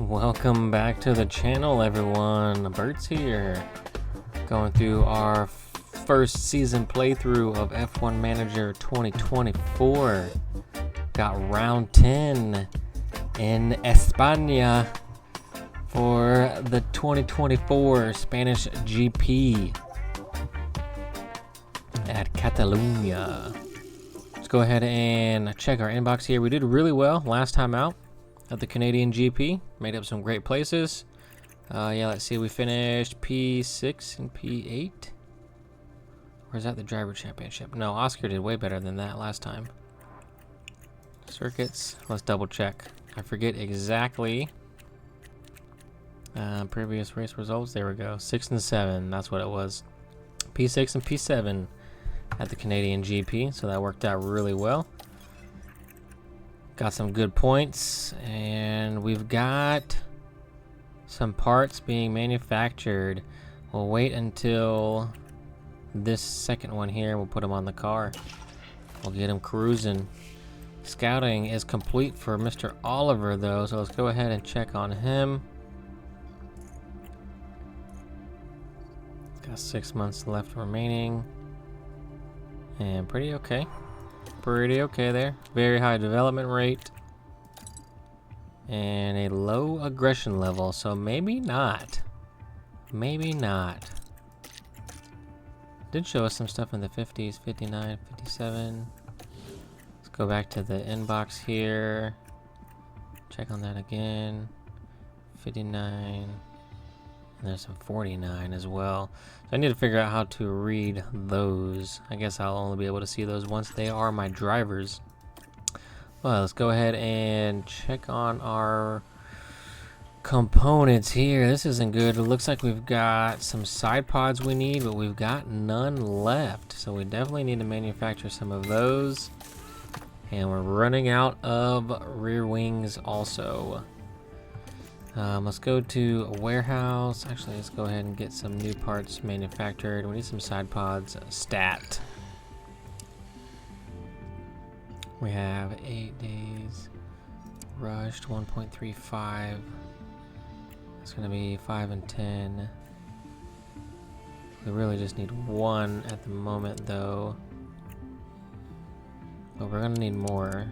Welcome back to the channel, everyone. Bert's here, going through our first season playthrough of F1 Manager 2024. Got round 10 in España for the 2024 Spanish GP at Catalunya. Let's go ahead and check our inbox here. We did really well last time out at the Canadian GP. Made up some great places. Yeah, let's see. We finished P6 and P8. Or is that the driver championship? No, Oscar did way better than that last time. Circuits. Let's double check. I forget exactly. Previous race results. There we go. 6 and 7. That's what it was. P6 and P7 at the Canadian GP. So that worked out really well. Got some good points, and we've got some parts being manufactured. We'll wait until this second one here. We'll put them on the car. We'll get them cruising. Scouting is complete for Mr. Oliver, though, so let's go ahead and check on him. Got 6 months left remaining, and pretty okay. Pretty okay there. Very high development rate and a low aggression level, so maybe not. Maybe not. Did show us some stuff in the 50s, 59, 57. Let's go back to the inbox here. Check on that again. 59. And there's some 49 as well. So I need to figure out how to read those. I guess I'll only be able to see those once they are my drivers. Well, let's go ahead and check on our components here. This isn't good. It looks like we've got some side pods we need, but we've got none left. So we definitely need to manufacture some of those. And we're running out of rear wings also. Let's go to a warehouse. Actually, let's go ahead and get some new parts manufactured. We need some side pods. Stat. We have 8 days. Rushed 1.35. It's going to be 5 and 10. We really just need one at the moment, though. But we're going to need more.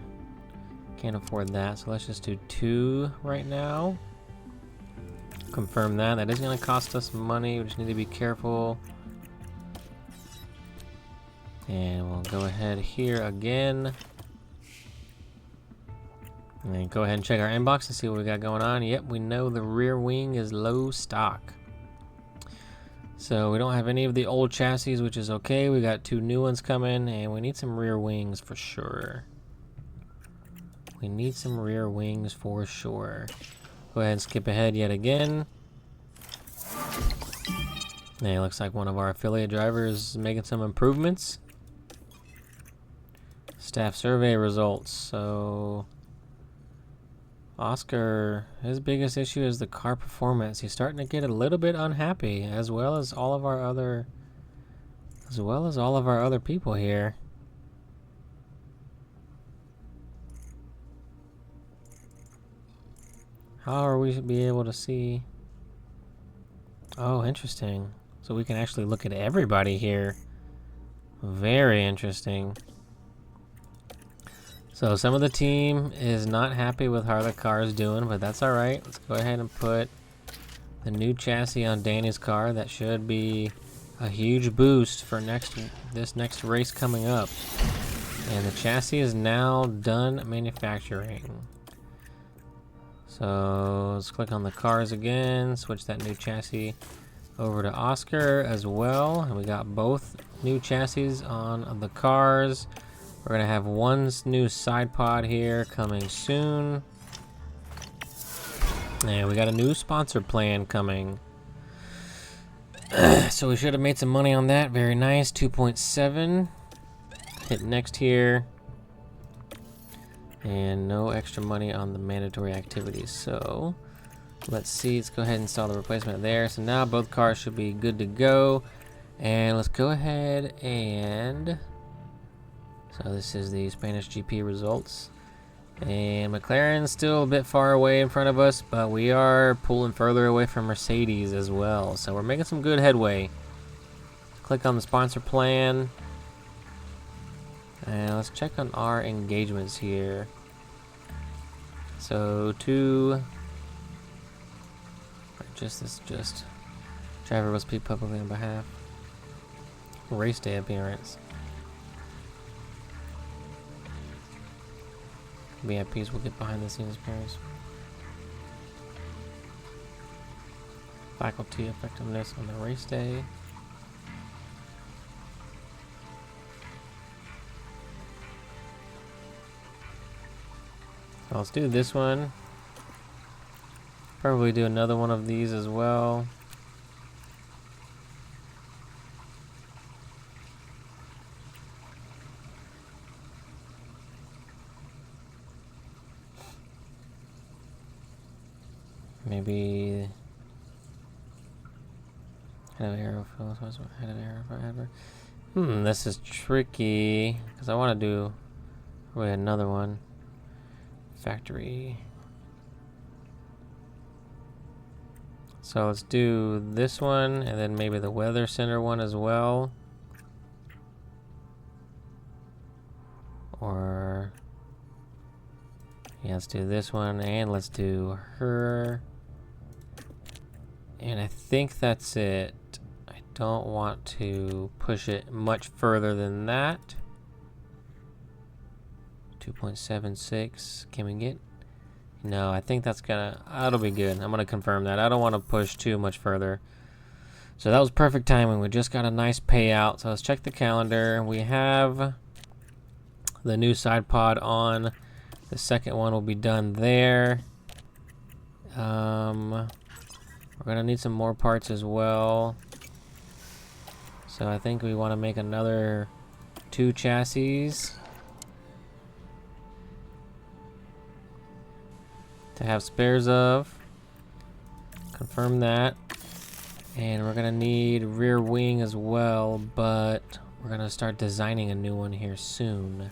Can't afford that, so let's just do 2 right now. Confirm that. That is going to cost us money. We just need to be careful. And we'll go ahead here again. And then go ahead and check our inbox and see what we got going on. Yep, we know the rear wing is low stock. So we don't have any of the old chassis, which is okay. We got 2 new ones coming, and we need some rear wings for sure. We need some rear wings for sure. Go ahead and skip ahead yet again. And it looks like one of our affiliate drivers is making some improvements. Staff survey results. So Oscar, his biggest issue is the car performance. He's starting to get a little bit unhappy, as well as all of our other people here. How are we be able to see? Oh, interesting. So we can actually look at everybody here. Very interesting. So some of the team is not happy with how the car is doing, but that's all right. Let's go ahead and put the new chassis on Danny's car. That should be a huge boost for this next race coming up. And the chassis is now done manufacturing. So let's click on the cars again, switch that new chassis over to Oscar as well. And we got both new chassis on the cars. We're gonna have one new side pod here coming soon. And we got a new sponsor plan coming. So we should have made some money on that. Very nice, 2.7. Hit next here. And no extra money on the mandatory activities. So let's see. Let's go ahead and install the replacement there. So now both cars should be good to go. And let's go ahead and... So this is the Spanish GP results. And McLaren's still a bit far away in front of us, but we are pulling further away from Mercedes as well. So we're making some good headway. Click on the sponsor plan. And let's check on our engagements here. So just driver will speak publicly on behalf. Race day appearance. VIPs will get behind the scenes appearance. Faculty effectiveness on the race day. Let's do this one. Probably do another one of these as well. Maybe head of arrow fills. Head of arrow forever. This is tricky because I want to do another one. Factory. So let's do this one and then maybe the weather center one as well. Or yeah, let's do this one and let's do her. And I think that's it. I don't want to push it much further than that. 2.76. Can we get? No, I think that'll be good. I'm gonna confirm that. I don't want to push too much further. So that was perfect timing. We just got a nice payout. So let's check the calendar. We have the new side pod on. The second one will be done there. We're gonna need some more parts as well. So I think we want to make another 2 chassis to have spares of. Confirm that. And we're gonna need rear wing as well, but we're gonna start designing a new one here soon.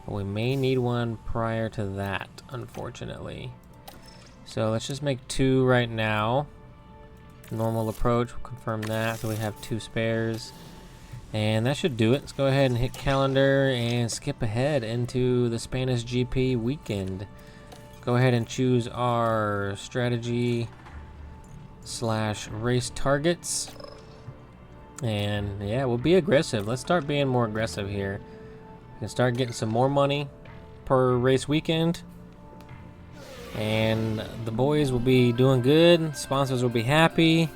But we may need one prior to that, unfortunately. So let's just make 2 right now. Normal approach, we'll confirm that. So we have 2 spares. And that should do it. Let's go ahead and hit calendar and skip ahead into the Spanish GP weekend. Go ahead and choose our strategy / race targets. And yeah, we'll be aggressive. Let's start being more aggressive here. We can start getting some more money per race weekend. And the boys will be doing good. Sponsors will be happy.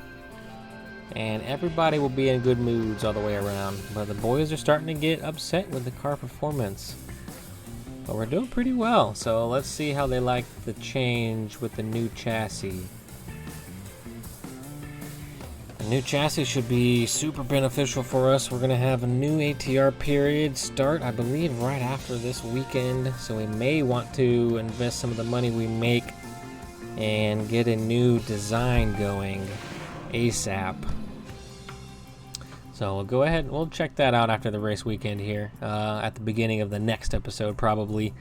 And everybody will be in good moods all the way around. But the boys are starting to get upset with the car performance. But we're doing pretty well. So let's see how they like the change with the new chassis. The new chassis should be super beneficial for us. We're going to have a new ATR period start, I believe, right after this weekend. So we may want to invest some of the money we make and get a new design going ASAP. So we'll go ahead, we'll check that out after the race weekend here, at the beginning of the next episode probably.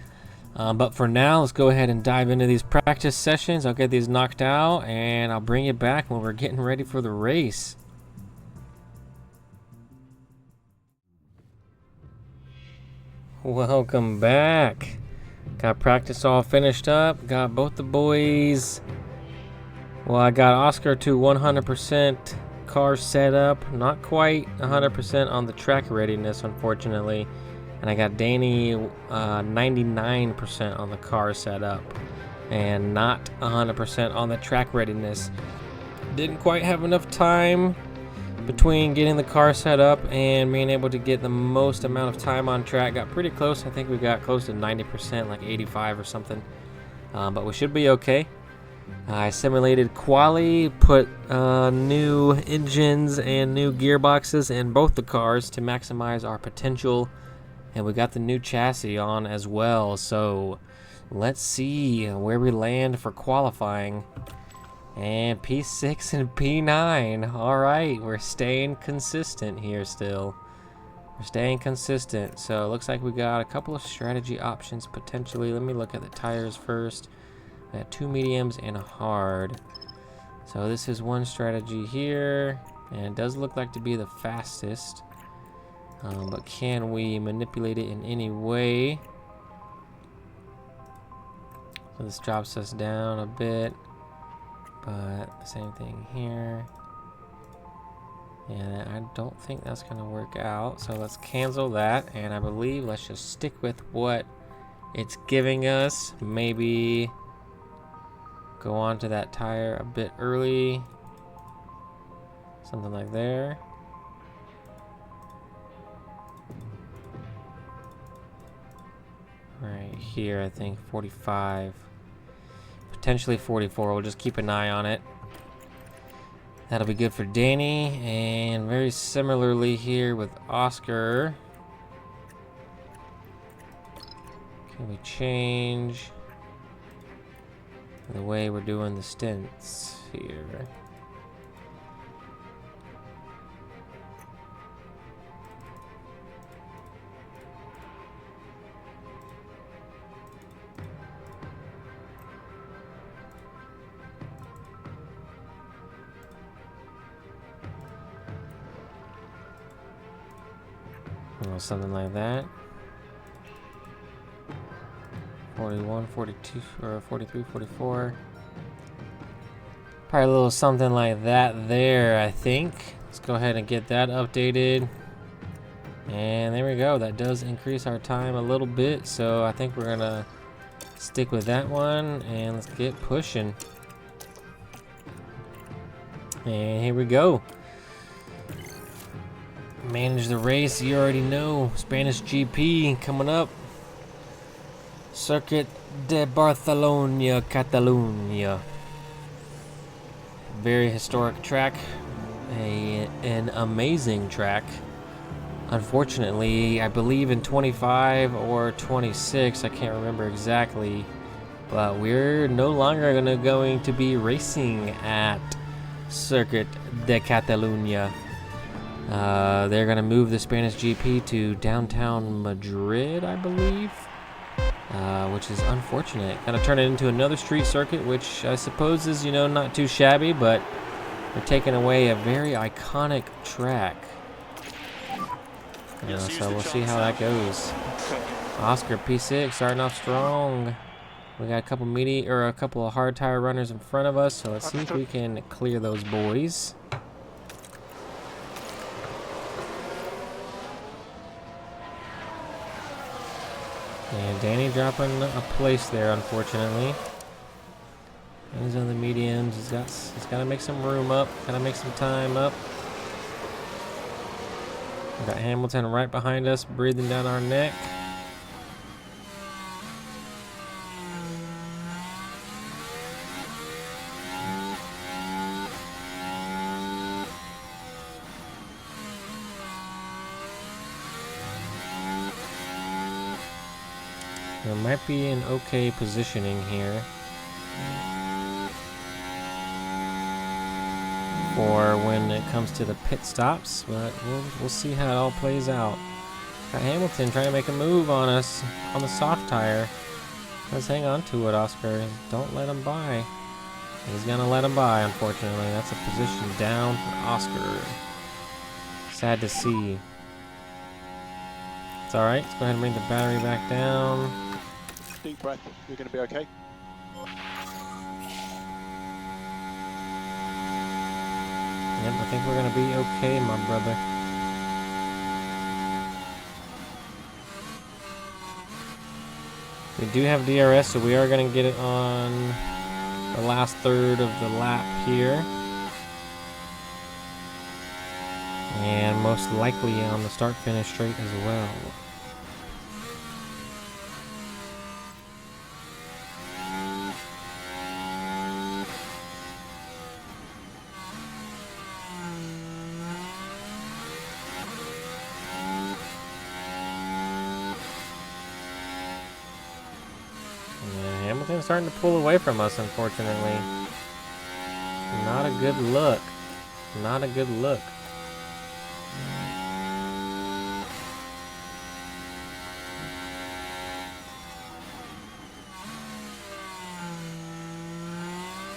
But for now, let's go ahead and dive into these practice sessions. I'll get these knocked out and I'll bring you back when we're getting ready for the race. Welcome back. Got practice all finished up. Got both the boys. Well, I got Oscar to 100%. Car set up, not quite 100% on the track readiness, unfortunately, and I got Danny 99% on the car setup and not 100% on the track readiness. Didn't quite have enough time between getting the car set up and being able to get the most amount of time on track. Got pretty close. I think we got close to 90%, like 85 or something, but we should be okay. I simulated quali, put new engines and new gearboxes in both the cars to maximize our potential, and we got the new chassis on as well. So let's see where we land for qualifying. And P6 and P9. All right, we're staying consistent here still. We're staying consistent. So it looks like we got a couple of strategy options potentially. Let me look at the tires first. We got 2 mediums and a hard. So this is one strategy here, and it does look like to be the fastest. But can we manipulate it in any way? So this drops us down a bit, but the same thing here. And I don't think that's gonna work out. So let's cancel that, and I believe let's just stick with what it's giving us. Maybe go on to that tire a bit early. Something like there. Right here, I think 45. Potentially 44. We'll just keep an eye on it. That'll be good for Danny. And very similarly here with Oscar. Can we change the way we're doing the stints here? Or something like that. 41, 42, or 43, 44. Probably a little something like that there, I think. Let's go ahead and get that updated. And there we go. That does increase our time a little bit. So I think we're gonna stick with that one and let's get pushing. And here we go. Manage the race, you already know. Spanish GP coming up. Circuit de Barcelona-Catalunya. Very historic track. An amazing track. Unfortunately, I believe in 25 or 26, I can't remember exactly. But we're no longer going to be racing at Circuit de Catalunya. They're going to move the Spanish GP to downtown Madrid, I believe, which is unfortunate. Going to turn it into another street circuit, which I suppose is, not too shabby, but they're taking away a very iconic track. So we'll see how that goes. Oscar P6 starting off strong. We got a couple of hard tire runners in front of us, so let's see if we can clear those boys. And Danny dropping a place there, unfortunately. He's on the mediums. He's got to make some room up. Got to make some time up. We got Hamilton right behind us, breathing down our neck. There might be an okay positioning here for when it comes to the pit stops, but we'll see how it all plays out. Got Hamilton trying to make a move on us on the soft tire. Let's hang on to it, Oscar. Don't let him by. He's gonna let him by, unfortunately. That's a position down for Oscar. Sad to see. It's alright. Let's go ahead and bring the battery back down. Deep breath. You're going to be okay. Yep, I think we're going to be okay, my brother. We do have DRS, so we are going to get it on the last third of the lap here. And most likely on the start-finish straight as well. Hamilton's starting to pull away from us, unfortunately. Not a good look. Not a good look.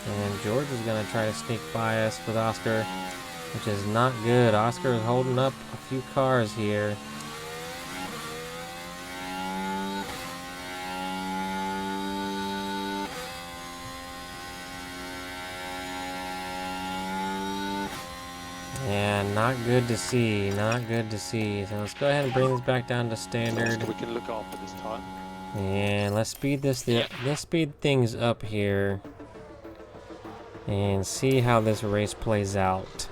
And George is going to try to sneak by us with Oscar, which is not good. Oscar is holding up a few cars here. Yeah, not good to see. Not good to see. So let's go ahead and bring this back down to standard. We can look after this time. And let's speed let's speed things up here and see how this race plays out.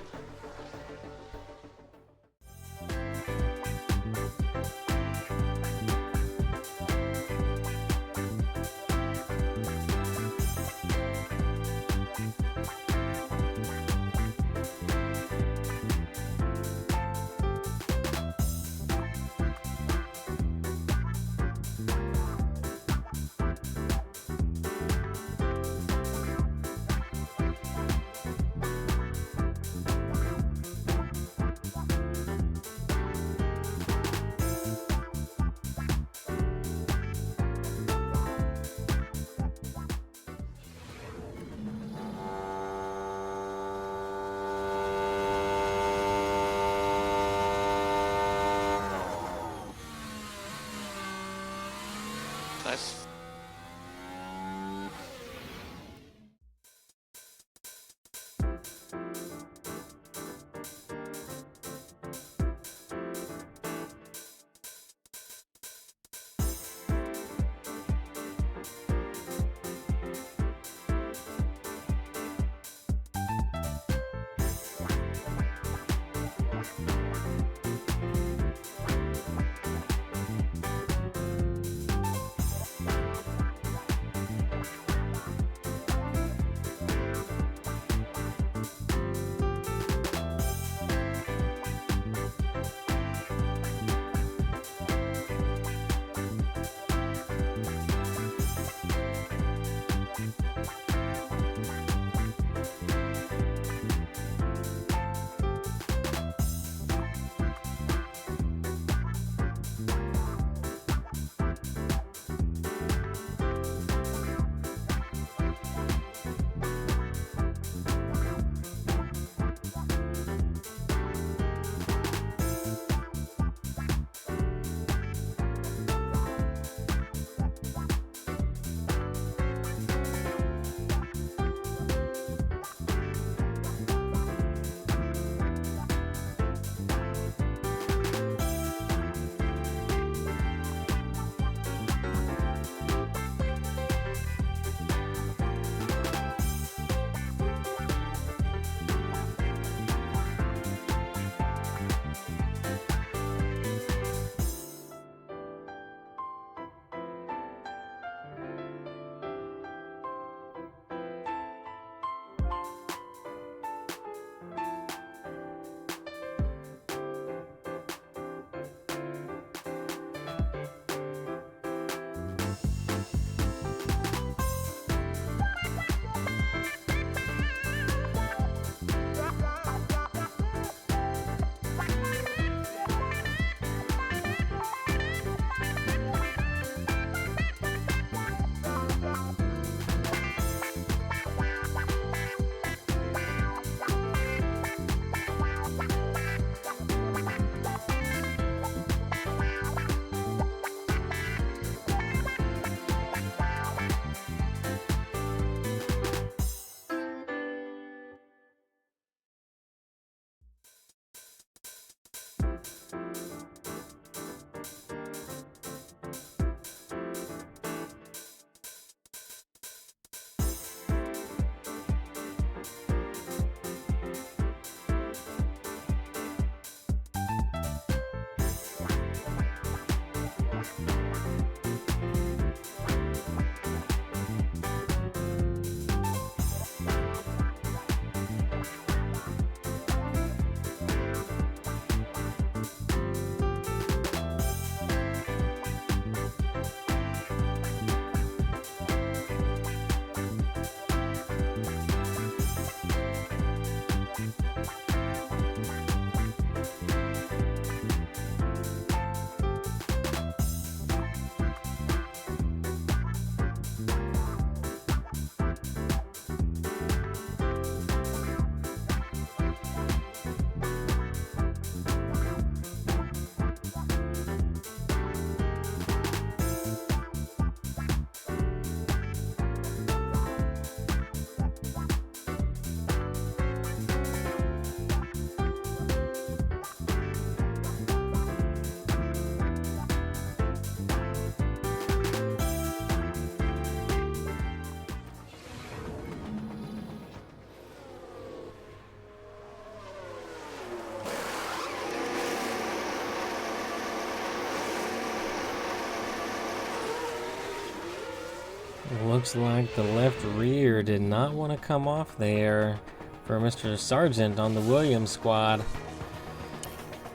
looks like the left rear did not want to come off there for Mr. Sargent on the Williams squad.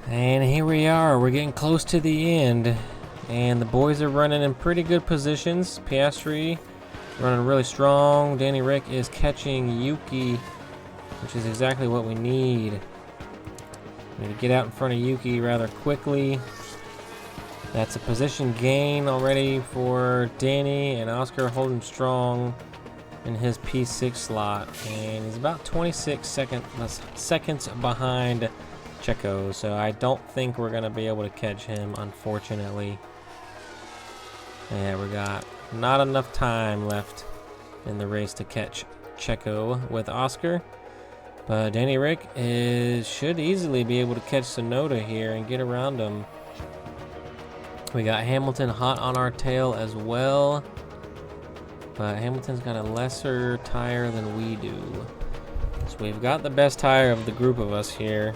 And here we are, we're getting close to the end. And the boys are running in pretty good positions. Piastri running really strong. Danny Rick is catching Yuki, which is exactly what we need. We need to get out in front of Yuki rather quickly. That's a position gain already for Danny, and Oscar holding strong in his P6 slot. And he's about 26 seconds behind Checo, so I don't think we're going to be able to catch him, unfortunately. Yeah, we got not enough time left in the race to catch Checo with Oscar. But Danny Rick should easily be able to catch Sonoda here and get around him. We got Hamilton hot on our tail as well. But Hamilton's got a lesser tire than we do. So we've got the best tire of the group of us here.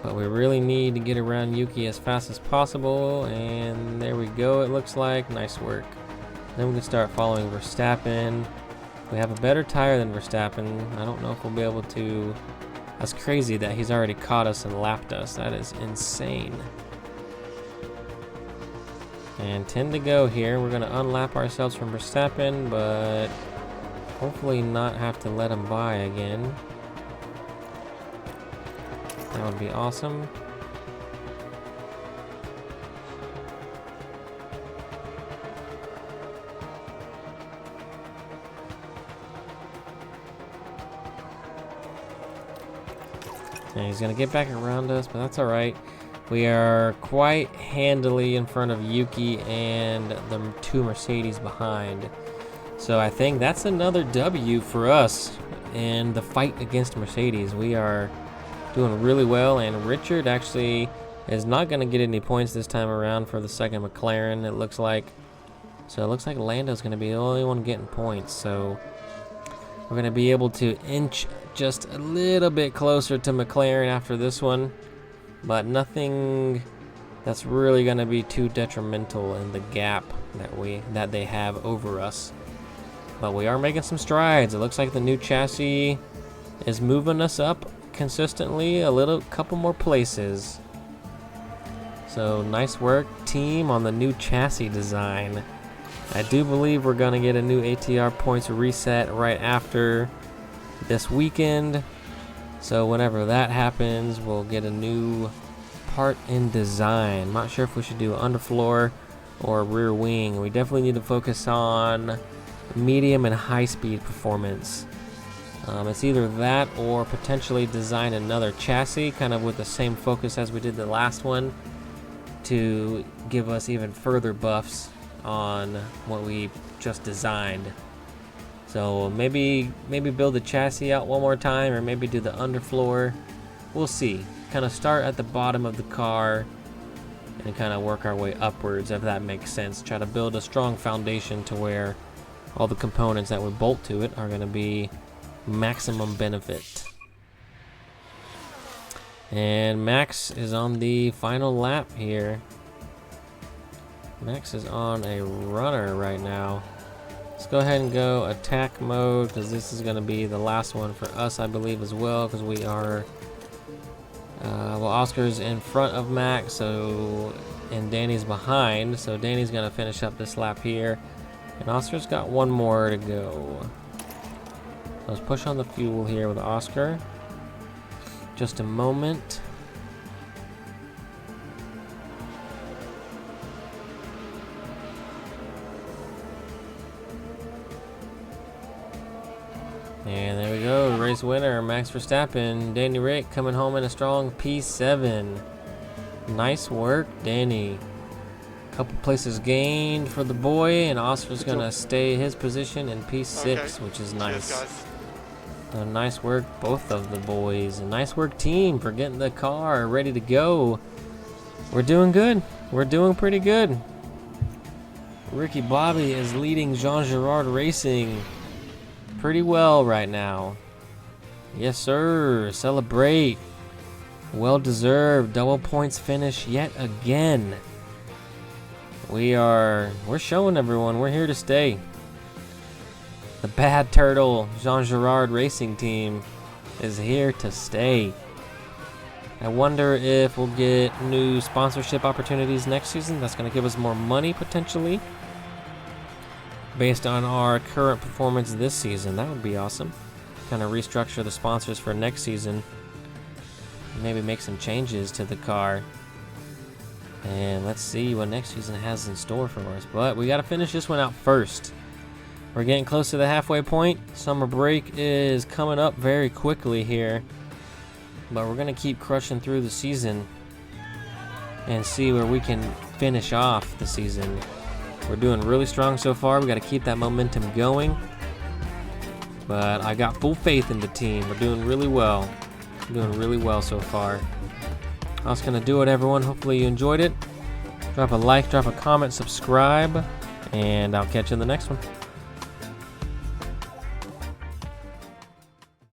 But we really need to get around Yuki as fast as possible. And there we go, it looks like. Nice work. Then we can start following Verstappen. We have a better tire than Verstappen. I don't know if we'll be able to... That's crazy that he's already caught us and lapped us. That is insane. And 10 to go here. We're going to unlap ourselves from Verstappen, but hopefully not have to let him by again. That would be awesome. And he's going to get back around us, but that's alright. We are quite handily in front of Yuki and the two Mercedes behind. So I think that's another W for us in the fight against Mercedes. We are doing really well, and Richard actually is not going to get any points this time around for the second McLaren, it looks like. So it looks like Lando's going to be the only one getting points. So we're going to be able to inch just a little bit closer to McLaren after this one. But nothing that's really going to be too detrimental in the gap that they have over us. But we are making some strides. It looks like the new chassis is moving us up consistently couple more places. So nice work, team, on the new chassis design. I do believe we're going to get a new ATR points reset right after this weekend. So whenever that happens, we'll get a new part in design. I'm not sure if we should do underfloor or rear wing. We definitely need to focus on medium and high speed performance. It's either that or potentially design another chassis kind of with the same focus as we did the last one to give us even further buffs on what we just designed. So maybe build the chassis out one more time, or maybe do the underfloor. We'll see. Kind of start at the bottom of the car and kind of work our way upwards, if that makes sense. Try to build a strong foundation to where all the components that we bolt to it are going to be maximum benefit. And Max is on the final lap here. Max is on a runner right now. Let's go ahead and go attack mode, because this is going to be the last one for us, I believe, as well, because we are well, Oscar's in front of Max, and Danny's behind, so Danny's going to finish up this lap here, and Oscar's got one more to go. So let's push on the fuel here with Oscar. Just a moment. And there we go, race winner, Max Verstappen. Danny Rick coming home in a strong P7. Nice work, Danny. Couple places gained for the boy, and Oscar's gonna stay his position in P6, which is nice. So nice work, both of the boys. And nice work, team, for getting the car ready to go. We're doing good. We're doing pretty good. Ricky Bobby is leading jeangirardracing pretty well right now. Yes, sir. Celebrate. Well deserved. Double points finish yet again. We're showing everyone we're here to stay. The Bad Turtle jeangirardracing team is here to stay. I wonder if we'll get new sponsorship opportunities next season. That's going to give us more money potentially. Based on our current performance this season, that would be awesome. Kind of restructure the sponsors for next season. Maybe make some changes to the car. And let's see what next season has in store for us. But we got to finish this one out first. We're getting close to the halfway point. Summer break is coming up very quickly here. But we're going to keep crushing through the season and see where we can finish off the season. We're doing really strong so far. We got to keep that momentum going. But I got full faith in the team. We're doing really well. Doing really well so far. That's going to do it, everyone. Hopefully you enjoyed it. Drop a like, drop a comment, subscribe, and I'll catch you in the next one.